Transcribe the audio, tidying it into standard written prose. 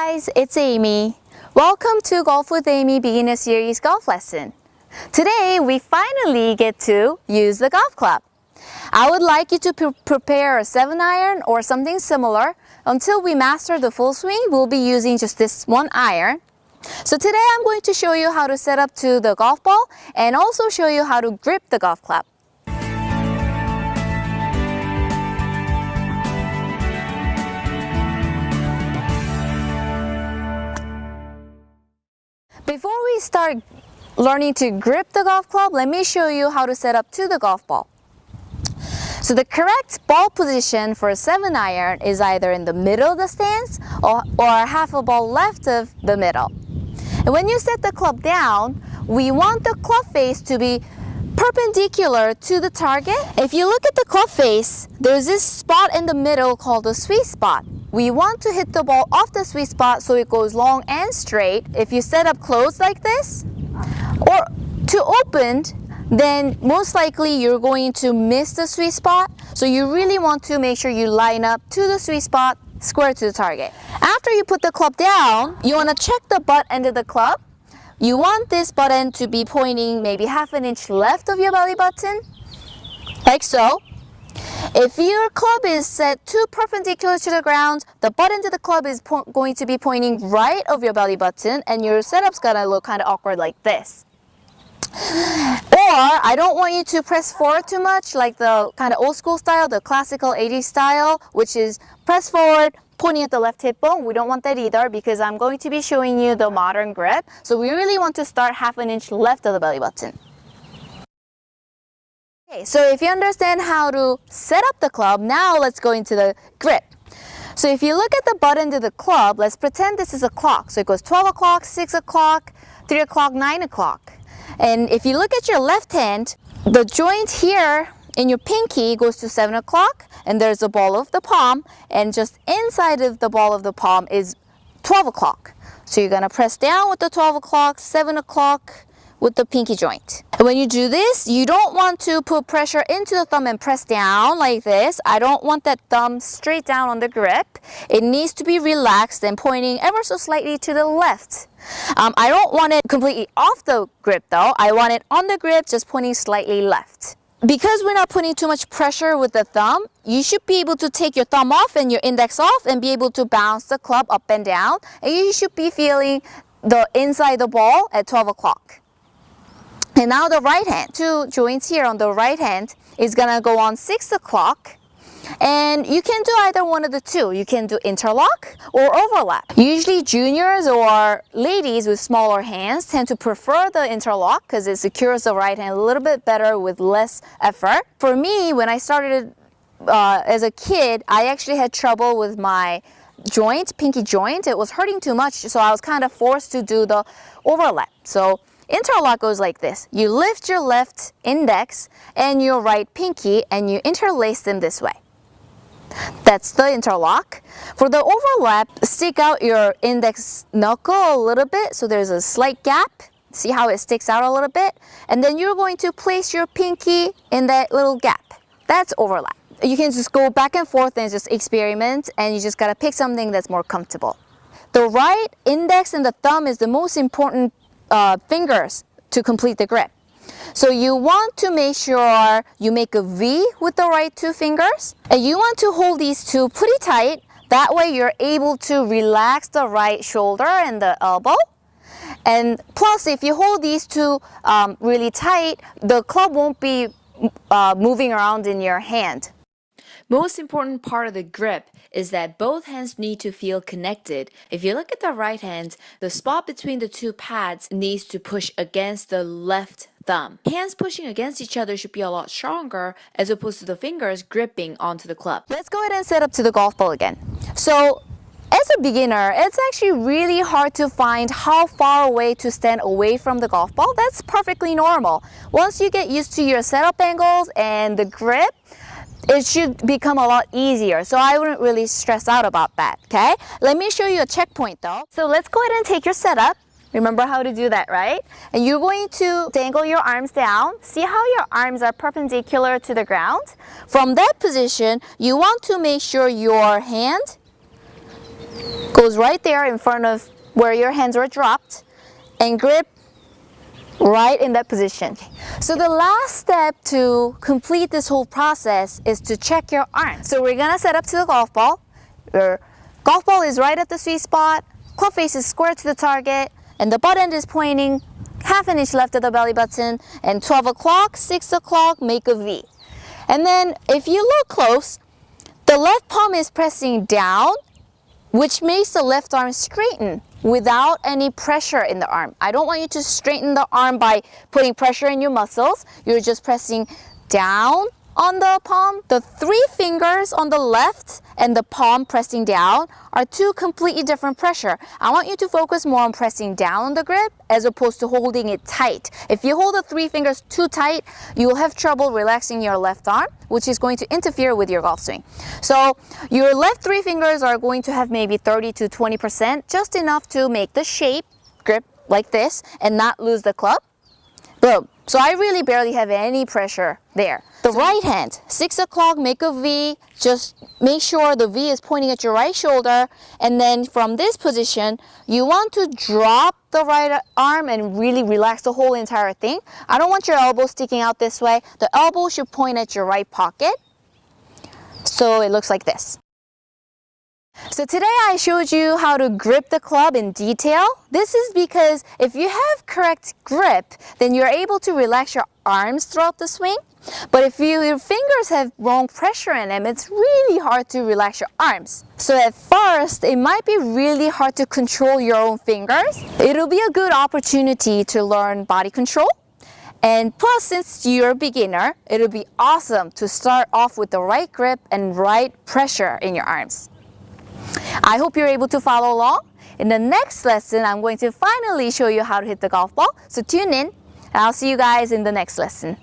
guys, it's Aimee. Welcome to Golf with Aimee Beginner Series golf lesson. Today we finally get to use the golf club. I would like you to prepare a 7-iron or something similar. Until we master the full swing, we'll be using just this one iron. So today I'm going to show you how to set up to the golf ball and also show you how to grip the golf club. Before we start learning to grip the golf club, let me show you how to set up to the golf ball. So the correct ball position for a 7-iron is either in the middle of the stance or half a ball left of the middle. And when you set the club down, we want the club face to be perpendicular to the target. If you look at the club face, there's this spot in the middle called the sweet spot. We want to hit the ball off the sweet spot so it goes long and straight. If you set up closed like this or to opened, then most likely you're going to miss the sweet spot. So you really want to make sure you line up to the sweet spot, square to the target. After you put the club down, you want to check the butt end of the club. You want this butt end to be pointing maybe half an inch left of your belly button, like so. If your club is set too perpendicular to the ground, the butt end of the club is going to be pointing right of your belly button and your setup's gonna look kind of awkward like this. Or I don't want you to press forward too much like the kind of old school style, the classical 80s style, which is press forward, pointing at the left hip bone. We don't want that either because I'm going to be showing you the modern grip. So we really want to start half an inch left of the belly button. Okay, so if you understand how to set up the club, now let's go into the grip. So if you look at the butt end of the club, let's pretend this is a clock. So it goes 12 o'clock, 6 o'clock, 3 o'clock, 9 o'clock. And if you look at your left hand, the joint here in your pinky goes to 7 o'clock, and there's a ball of the palm, and just inside of the ball of the palm is 12 o'clock. So you're gonna press down with the 12 o'clock, 7 o'clock with the pinky joint. And when you do this, you don't want to put pressure into the thumb and press down like this. I don't want that thumb straight down on the grip. It needs to be relaxed and pointing ever so slightly to the left. I don't want it completely off the grip though. I want it on the grip, just pointing slightly left. Because we're not putting too much pressure with the thumb, you should be able to take your thumb off and your index off and be able to bounce the club up and down. And you should be feeling the inside the ball at 12 o'clock. And now the right hand, two joints here on the right hand is gonna go on 6 o'clock. And you can do either one of the two. You can do interlock or overlap. Usually juniors or ladies with smaller hands tend to prefer the interlock because it secures the right hand a little bit better with less effort. For me, when I started as a kid, I actually had trouble with my joint, pinky joint. It was hurting too much, so I was kind of forced to do the overlap. So interlock goes like this. You lift your left index and your right pinky and you interlace them this way. That's the interlock. For the overlap, stick out your index knuckle a little bit so there's a slight gap. See how it sticks out a little bit? And then you're going to place your pinky in that little gap. That's overlap. You can just go back and forth and just experiment, and you just gotta pick something that's more comfortable. The right index and the thumb is the most important fingers to complete the grip. So you want to make sure you make a V with the right two fingers, and you want to hold these two pretty tight. That way you're able to relax the right shoulder and the elbow. And plus, if you hold these two really tight, the club won't be moving around in your hand. Most important part of the grip is that both hands need to feel connected. If you look at the right hand, the spot between the two pads needs to push against the left thumb. Hands pushing against each other should be a lot stronger as opposed to the fingers gripping onto the club. Let's go ahead and set up to the golf ball again. So as a beginner, it's actually really hard to find how far away to stand away from the golf ball. That's perfectly normal. Once you get used to your setup angles and the grip, it should become a lot easier. So I wouldn't really stress out about that, okay? Let me show you a checkpoint though. So let's go ahead and take your setup. Remember how to do that, right? And you're going to dangle your arms down. See how your arms are perpendicular to the ground? From that position, you want to make sure your hand goes right there in front of where your hands are dropped, and grip right in that position. So the last step to complete this whole process is to check your arm. So we're gonna set up to the golf ball. Your golf ball is right at the sweet spot, club face is square to the target, and the butt end is pointing half an inch left of the belly button, and 12 o'clock, 6 o'clock, make a V. And then if you look close, the left palm is pressing down, which makes the left arm straighten without any pressure in the arm. I don't want you to straighten the arm by putting pressure in your muscles. You're just pressing down on the palm. The 3 fingers on the left and the palm pressing down are 2 completely different pressure. I want you to focus more on pressing down on the grip as opposed to holding it tight. If you hold the 3 fingers too tight, you'll have trouble relaxing your left arm, which is going to interfere with your golf swing. So your left 3 fingers are going to have maybe 30 to 20%, just enough to make the shape grip like this and not lose the club. Boom. So I really barely have any pressure there. The right hand, 6 o'clock, make a V. Just make sure the V is pointing at your right shoulder. And then from this position, you want to drop the right arm and really relax the whole entire thing. I don't want your elbow sticking out this way. The elbow should point at your right pocket. So it looks like this. So today I showed you how to grip the club in detail. This is because if you have correct grip, then you're able to relax your arms throughout the swing. But if your fingers have wrong pressure in them, it's really hard to relax your arms. So at first, it might be really hard to control your own fingers. It'll be a good opportunity to learn body control. And plus, since you're a beginner, it'll be awesome to start off with the right grip and right pressure in your arms. I hope you're able to follow along. In the next lesson, I'm going to finally show you how to hit the golf ball. So tune in, and I'll see you guys in the next lesson.